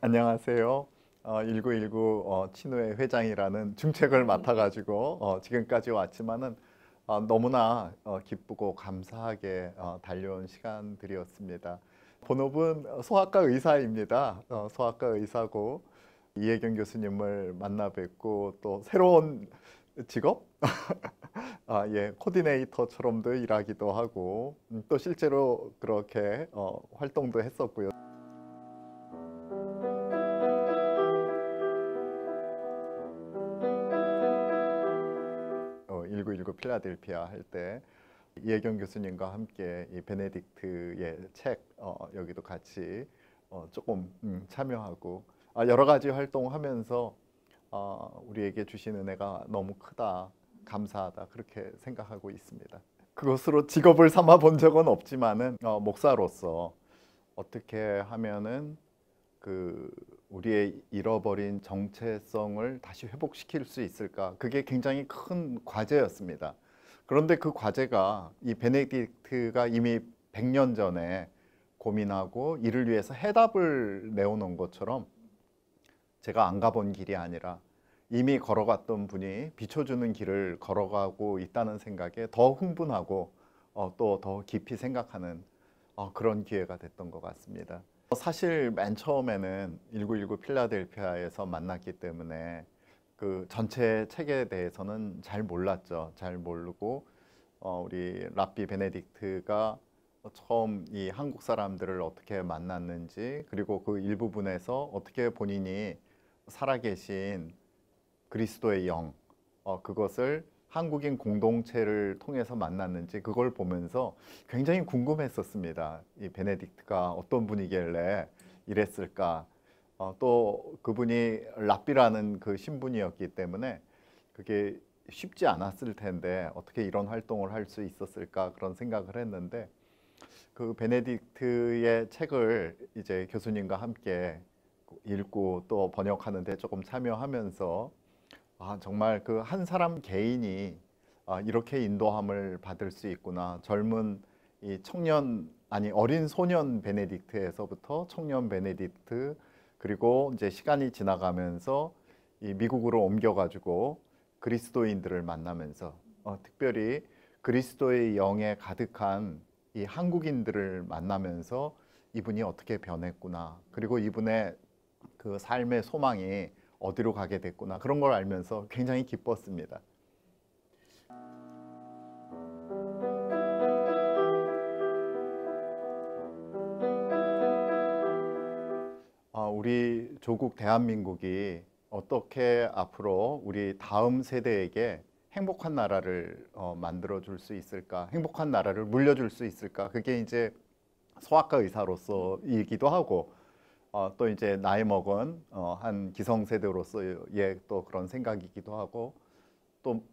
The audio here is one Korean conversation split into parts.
안녕하세요. 1919 친후회 회장이라는 중책을 맡아가지고 지금까지 왔지만은 너무나 기쁘고 감사하게 달려온 시간들이었습니다. 본업은 소아과 의사입니다. 소아과 의사고 이혜경 교수님을 만나 뵙고 또 새로운 직업? 예, 코디네이터처럼도 일하기도 하고 또 실제로 그렇게 활동도 했었고요. 1919 필라델피아 할 때 이혜경 교수님과 함께 이 베네딕트의 책 여기도 같이 조금 참여하고 여러 가지 활동하면서 우리에게 주신 은혜가 너무 크다, 감사하다 그렇게 생각하고 있습니다. 그것으로 직업을 삼아 본 적은 없지만은 목사로서 어떻게 하면은 그 우리의 잃어버린 정체성을 다시 회복시킬 수 있을까? 그게 굉장히 큰 과제였습니다. 그런데 그 과제가 이 베네딕트가 이미 100년 전에 고민하고 이를 위해서 해답을 내어놓은 것처럼 제가 안 가본 길이 아니라 이미 걸어갔던 분이 비춰주는 길을 걸어가고 있다는 생각에 더 흥분하고 또 더 깊이 생각하는 그런 기회가 됐던 것 같습니다. 사실 맨 처음에는 1919 필라델피아에서 만났기 때문에 그 전체 책에 대해서는 잘 몰랐죠. 잘 모르고 우리 랍비 베네딕트가 처음 이 한국 사람들을 어떻게 만났는지, 그리고 그 일부분에서 어떻게 본인이 살아계신 그리스도의 영, 그것을 한국인 공동체를 통해서 만났는지 그걸 보면서 굉장히 궁금했었습니다. 이 베네딕트가 어떤 분이길래 이랬을까? 또 그분이 랍비라는 그 신분이었기 때문에 그게 쉽지 않았을 텐데 어떻게 이런 활동을 할 수 있었을까 그런 생각을 했는데, 그 베네딕트의 책을 이제 교수님과 함께 읽고 또 번역하는 데 조금 참여하면서 정말 그 한 사람 개인이 이렇게 인도함을 받을 수 있구나. 젊은 이 청년, 아니 어린 소년 베네딕트에서부터 청년 베네딕트, 그리고 이제 시간이 지나가면서 이 미국으로 옮겨가지고 그리스도인들을 만나면서 특별히 그리스도의 영에 가득한 이 한국인들을 만나면서 이분이 어떻게 변했구나. 그리고 이분의 그 삶의 소망이 어디로 가게 됐구나. 그런 걸 알면서 굉장히 기뻤습니다. 우리 조국 대한민국이 어떻게 앞으로 우리 다음 세대에게 행복한 나라를 만들어 줄 수 있을까? 행복한 나라를 물려줄 수 있을까? 그게 이제 소아과 의사로서이기도 하고 또 이제 나이 먹은 한 기성세대로서의 또 그런 생각이기도 하고, 또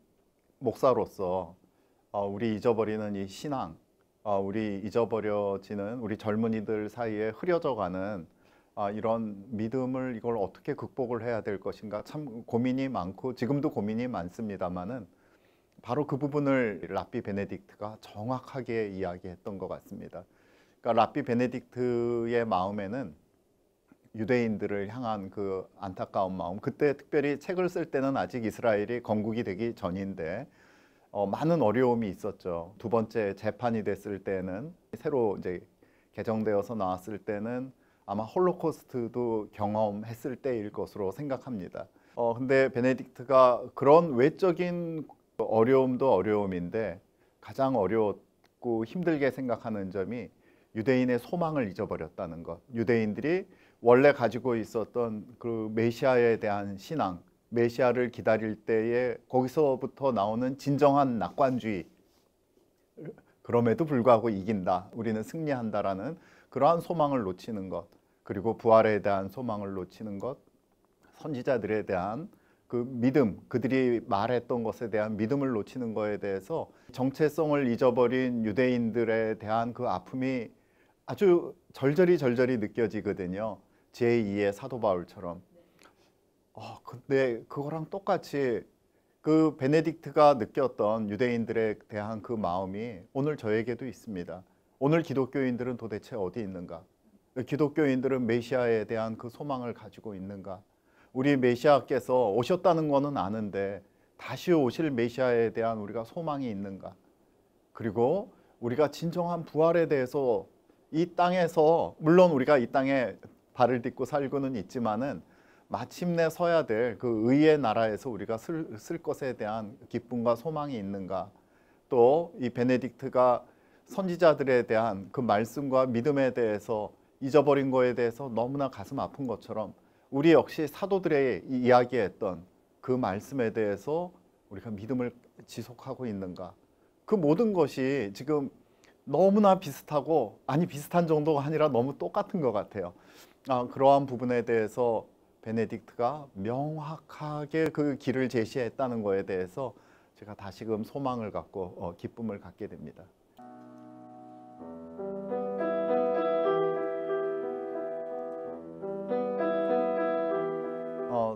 목사로서 우리 잊어버리는 이 신앙, 우리 잊어버려지는 우리 젊은이들 사이에 흐려져가는 이런 믿음을, 이걸 어떻게 극복을 해야 될 것인가 참 고민이 많고 지금도 고민이 많습니다만은 바로 그 부분을 랍비 베네딕트가 정확하게 이야기했던 것 같습니다. 그러니까 랍비 베네딕트의 마음에는 유대인들을 향한 그 안타까운 마음, 그때 특별히 책을 쓸 때는 아직 이스라엘이 건국이 되기 전인데 많은 어려움이 있었죠. 두 번째 재판이 됐을 때는, 새로 이제 개정되어서 나왔을 때는 아마 홀로코스트도 경험했을 때일 것으로 생각합니다. 근데 베네딕트가 그런 외적인 어려움도 어려움인데 가장 어려웠고 힘들게 생각하는 점이 유대인의 소망을 잊어버렸다는 것. 유대인들이 원래 가지고 있었던 그 메시아에 대한 신앙, 메시아를 기다릴 때에 거기서부터 나오는 진정한 낙관주의, 그럼에도 불구하고 이긴다, 우리는 승리한다라는 그러한 소망을 놓치는 것, 그리고 부활에 대한 소망을 놓치는 것, 선지자들에 대한 그 믿음, 그들이 말했던 것에 대한 믿음을 놓치는 것에 대해서 정체성을 잊어버린 유대인들에 대한 그 아픔이 아주 절절히 느껴지거든요. 제2의 사도 바울처럼. 근데 그거랑 똑같이 그 베네딕트가 느꼈던 유대인들에 대한 그 마음이 오늘 저에게도 있습니다. 오늘 기독교인들은 도대체 어디 있는가? 기독교인들은 메시아에 대한 그 소망을 가지고 있는가? 우리 메시아께서 오셨다는 것은 아는데 다시 오실 메시아에 대한 우리가 소망이 있는가? 그리고 우리가 진정한 부활에 대해서 이 땅에서, 물론 우리가 이 땅에 발을 딛고 살고는 있지만은 마침내 서야 될 그 의의 나라에서 우리가 쓸 것에 대한 기쁨과 소망이 있는가? 또 이 베네딕트가 선지자들에 대한 그 말씀과 믿음에 대해서 잊어버린 거에 대해서 너무나 가슴 아픈 것처럼 우리 역시 사도들의 이야기했던 그 말씀에 대해서 우리가 믿음을 지속하고 있는가? 그 모든 것이 지금 너무나 비슷하고, 아니 비슷한 정도가 아니라 너무 똑같은 것 같아요. 그러한 부분에 대해서 베네딕트가 명확하게 그 길을 제시했다는 거에 대해서 제가 다시금 소망을 갖고 기쁨을 갖게 됩니다.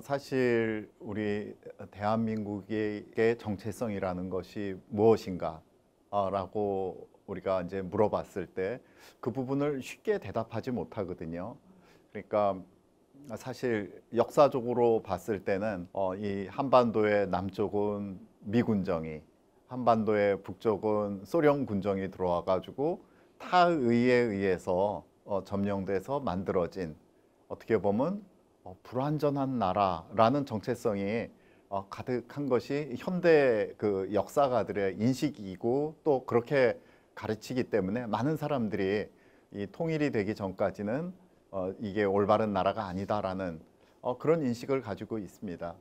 사실 우리 대한민국의 정체성이라는 것이 무엇인가 라고 우리가 이제 물어봤을 때 그 부분을 쉽게 대답하지 못하거든요. 그러니까 사실 역사적으로 봤을 때는 이 한반도의 남쪽은 미군정이, 한반도의 북쪽은 소련 군정이 들어와 가지고 타의에 의해서 점령돼서 만들어진, 어떻게 보면 불완전한 나라라는 정체성이 가득한 것이 현대 그 역사가들의 인식이고, 또 그렇게 가르치기 때문에 많은 사람들이 이 통일이 되기 전까지는 이게 올바른 나라가 아니다라는 그런 인식을 가지고 있습니다.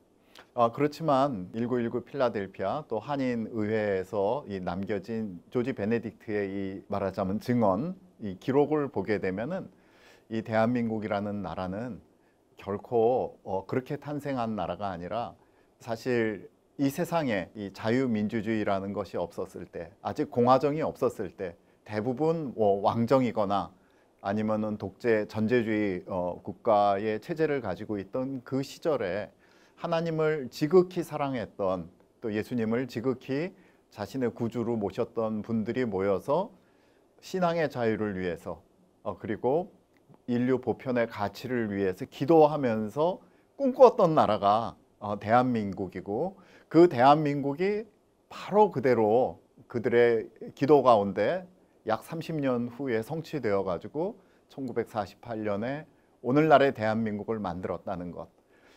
그렇지만 1919 필라델피아 또 한인 의회에서 이 남겨진 조지 베네딕트의 이 말하자면 증언, 이 기록을 보게 되면은 이 대한민국이라는 나라는 결코 그렇게 탄생한 나라가 아니라, 사실 이 세상에 이 자유민주주의라는 것이 없었을 때, 아직 공화정이 없었을 때, 대부분 왕정이거나 아니면은 독재 전제주의 국가의 체제를 가지고 있던 그 시절에 하나님을 지극히 사랑했던, 또 예수님을 지극히 자신의 구주로 모셨던 분들이 모여서 신앙의 자유를 위해서, 그리고 인류 보편의 가치를 위해서 기도하면서 꿈꾸었던 나라가 대한민국이고, 그 대한민국이 바로 그대로 그들의 기도 가운데 약 30년 후에 성취되어 가지고 1948년에 오늘날의 대한민국을 만들었다는 것.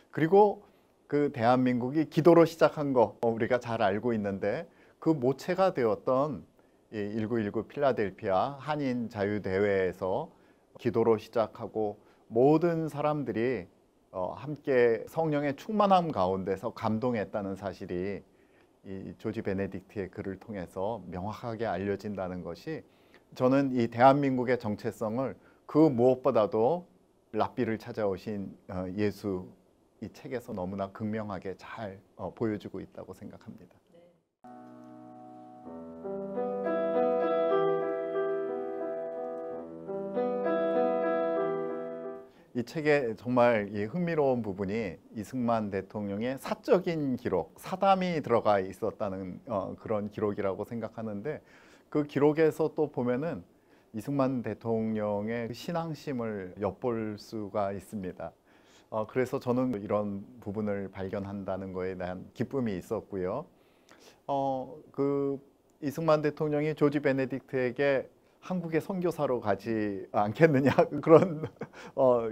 그리고 그 대한민국이 기도로 시작한 거 우리가 잘 알고 있는데, 그 모체가 되었던 1919 필라델피아 한인 자유대회에서 기도로 시작하고 모든 사람들이 함께 성령의 충만함 가운데서 감동했다는 사실이 이 조지 베네딕트의 글을 통해서 명확하게 알려진다는 것이, 저는 이 대한민국의 정체성을 그 무엇보다도 랍비를 찾아오신 예수 이 책에서 너무나 극명하게 잘 보여주고 있다고 생각합니다. 이 책에 정말 이 흥미로운 부분이 이승만 대통령의 사적인 기록, 사담이 들어가 있었다는 그런 기록이라고 생각하는데, 그 기록에서 또 보면은 이승만 대통령의 신앙심을 엿볼 수가 있습니다. 그래서 저는 이런 부분을 발견한다는 거에 대한 기쁨이 있었고요. 그 이승만 대통령이 조지 베네딕트에게 한국의 선교사로 가지 않겠느냐 그런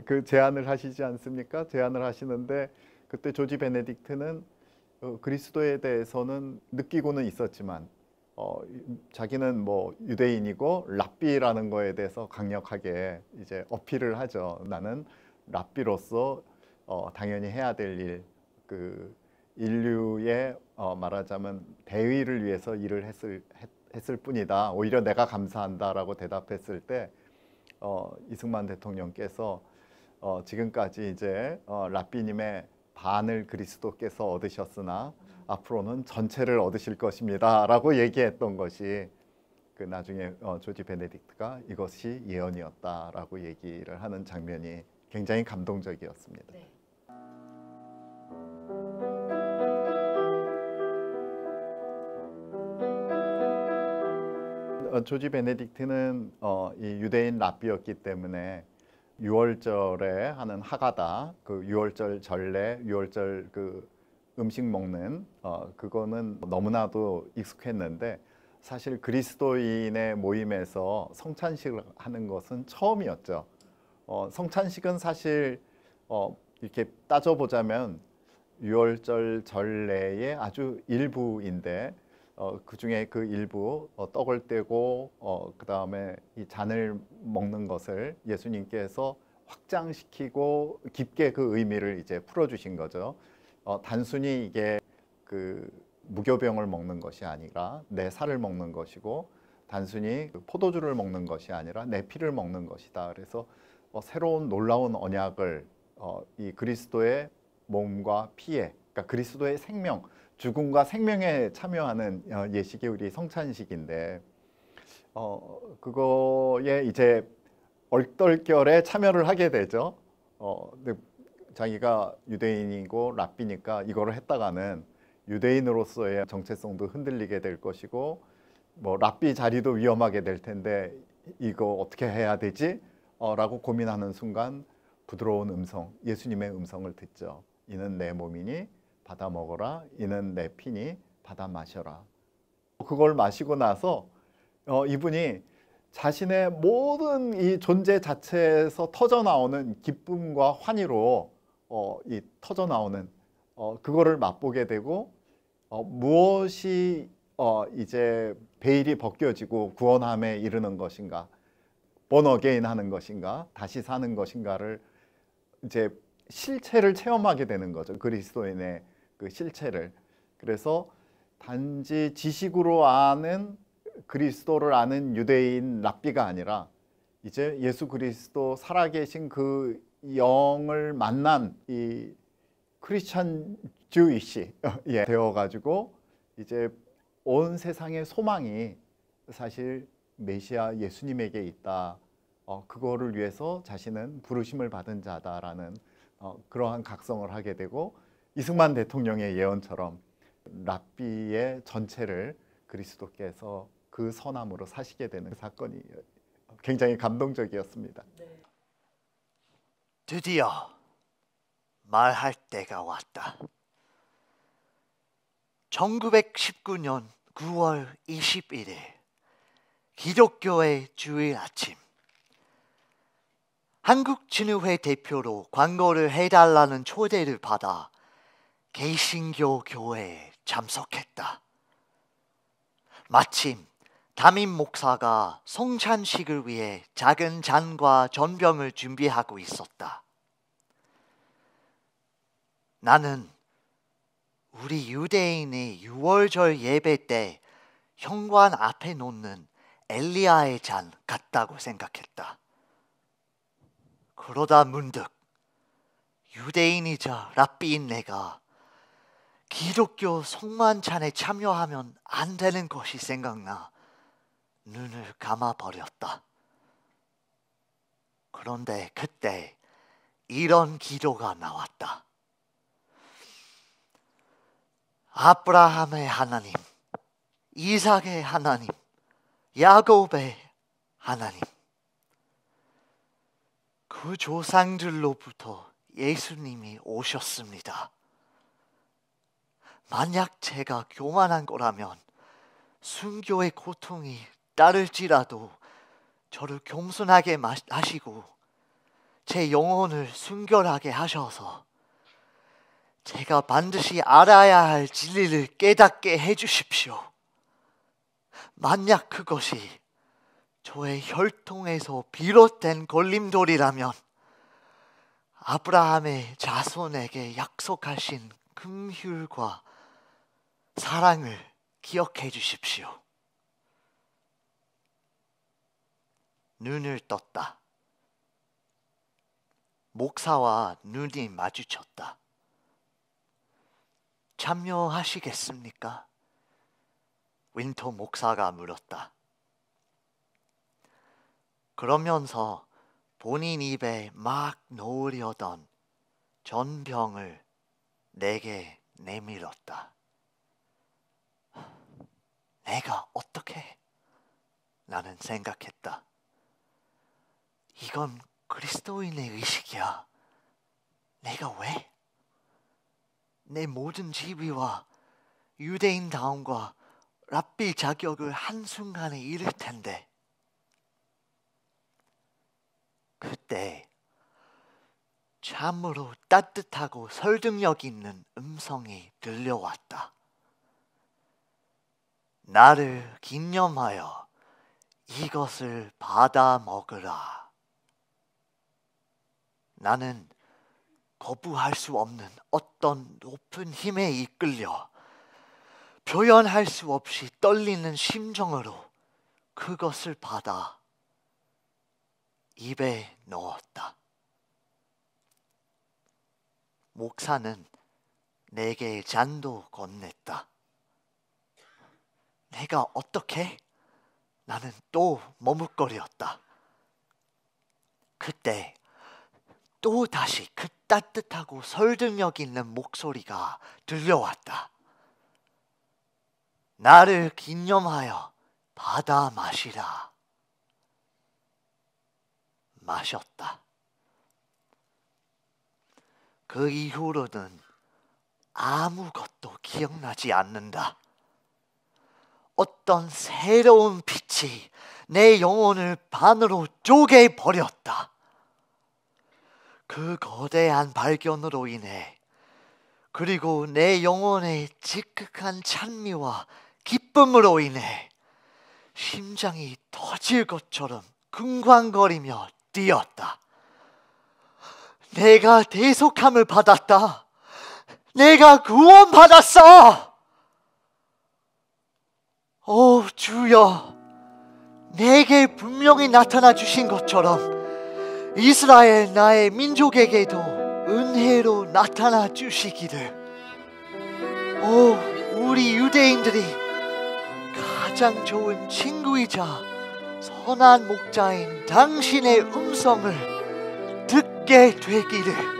그 제안을 하시지 않습니까? 제안을 하시는데, 그때 조지 베네딕트는 그리스도에 대해서는 느끼고는 있었지만 자기는 뭐 유대인이고 랍비라는 거에 대해서 강력하게 이제 어필을 하죠. 나는 랍비로서 당연히 해야 될 일, 그 인류의 말하자면 대의를 위해서 일을 했을 뿐이다. 오히려 내가 감사한다라고 대답했을 때 이승만 대통령께서 지금까지 이제 랍비님의 반을 그리스도께서 얻으셨으나 앞으로는 전체를 얻으실 것입니다라고 얘기했던 것이, 그 나중에 조지 베네딕트가 이것이 예언이었다라고 얘기를 하는 장면이 굉장히 감동적이었습니다. 네. 조지 베네딕트는 이 유대인 랍비였기 때문에 유월절에 하는 하가다, 그 유월절 전례, 유월절 그 음식 먹는 그거는 너무나도 익숙했는데 사실 그리스도인의 모임에서 성찬식을 하는 것은 처음이었죠. 성찬식은 사실 이렇게 따져보자면 유월절 전례의 아주 일부인데 그 중에 그 일부 떡을 떼고 그 다음에 이 잔을 먹는 것을 예수님께서 확장시키고 깊게 그 의미를 이제 풀어주신 거죠. 단순히 이게 그 무교병을 먹는 것이 아니라 내 살을 먹는 것이고 단순히 그 포도주를 먹는 것이 아니라 내 피를 먹는 것이다. 그래서 새로운 놀라운 언약을 이 그리스도의 몸과 피에, 그러니까 그리스도의 생명, 죽음과 생명에 참여하는 예식이 우리 성찬식인데 그거에 이제 얼떨결에 참여를 하게 되죠. 근데 자기가 유대인이고 랍비니까 이거를 했다가는 유대인으로서의 정체성도 흔들리게 될 것이고 뭐 랍비 자리도 위험하게 될 텐데 이거 어떻게 해야 되지? 라고 고민하는 순간 부드러운 음성, 예수님의 음성을 듣죠. 이는 내 몸이니 받아 먹어라. 이는 내 피니 받아 마셔라. 그걸 마시고 나서 이분이 자신의 모든 이 존재 자체에서 터져 나오는 기쁨과 환희로 이 터져 나오는 그거를 맛보게 되고 무엇이 이제 베일이 벗겨지고 구원함에 이르는 것인가, born again 하는 것인가, 다시 사는 것인가를 이제 실체를 체험하게 되는 거죠. 그리스도인의 그 실체를. 그래서 단지 지식으로 아는 그리스도를 아는 유대인 랍비가 아니라 이제 예수 그리스도 살아계신 그 영을 만난 이 크리스천 주이시 되어가지고 이제 온 세상의 소망이 사실 메시아 예수님에게 있다. 그거를 위해서 자신은 부르심을 받은 자다라는 그러한 각성을 하게 되고 이승만 대통령의 예언처럼 랍비의 전체를 그리스도께서 그 선함으로 사시게 되는 사건이 굉장히 감동적이었습니다. 드디어 말할 때가 왔다. 1919년 9월 21일 기독교의 주일 아침, 한국진흥회 대표로 광고를 해달라는 초대를 받아 개신교 교회에 참석했다. 마침 담임 목사가 성찬식을 위해 작은 잔과 전병을 준비하고 있었다. 나는 우리 유대인의 유월절 예배 때 현관 앞에 놓는 엘리야의 잔 같다고 생각했다. 그러다 문득 유대인이자 랍비인 내가 기독교 성만찬에 참여하면 안 되는 것이 생각나 눈을 감아버렸다. 그런데 그때 이런 기도가 나왔다. 아브라함의 하나님, 이삭의 하나님, 야곱의 하나님, 그 조상들로부터 예수님이 오셨습니다. 만약 제가 교만한 거라면 순교의 고통이 따를지라도 저를 겸손하게 하시고 제 영혼을 순결하게 하셔서 제가 반드시 알아야 할 진리를 깨닫게 해주십시오. 만약 그것이 저의 혈통에서 비롯된 걸림돌이라면 아브라함의 자손에게 약속하신 긍휼과 사랑을 기억해 주십시오. 눈을 떴다. 목사와 눈이 마주쳤다. 참여하시겠습니까? 윈터 목사가 물었다. 그러면서 본인 입에 막 놓으려던 전병을 내게 내밀었다. 내가 어떻게? 나는 생각했다. 이건 그리스도인의 의식이야. 내가 왜? 내 모든 지위와 유대인다움과 랍비 자격을 한순간에 잃을 텐데. 그때 참으로 따뜻하고 설득력 있는 음성이 들려왔다. 나를 기념하여 이것을 받아 먹으라. 나는 거부할 수 없는 어떤 높은 힘에 이끌려 표현할 수 없이 떨리는 심정으로 그것을 받아 입에 넣었다. 목사는 내게 잔도 건넸다. 내가 어떻게? 나는 또 머뭇거렸다. 그때 또 다시 그 따뜻하고 설득력 있는 목소리가 들려왔다. 나를 기념하여 받아 마시라. 마셨다. 그 이후로는 아무것도 기억나지 않는다. 어떤 새로운 빛이 내 영혼을 반으로 쪼개버렸다. 그 거대한 발견으로 인해, 그리고 내 영혼의 지극한 찬미와 기쁨으로 인해 심장이 터질 것처럼 쿵쾅거리며 뛰었다. 내가 대속함을 받았다. 내가 구원받았어. 오 주여, 내게 분명히 나타나 주신 것처럼 이스라엘 나의 민족에게도 은혜로 나타나 주시기를. 오, 우리 유대인들이 가장 좋은 친구이자 선한 목자인 당신의 음성을 듣게 되기를.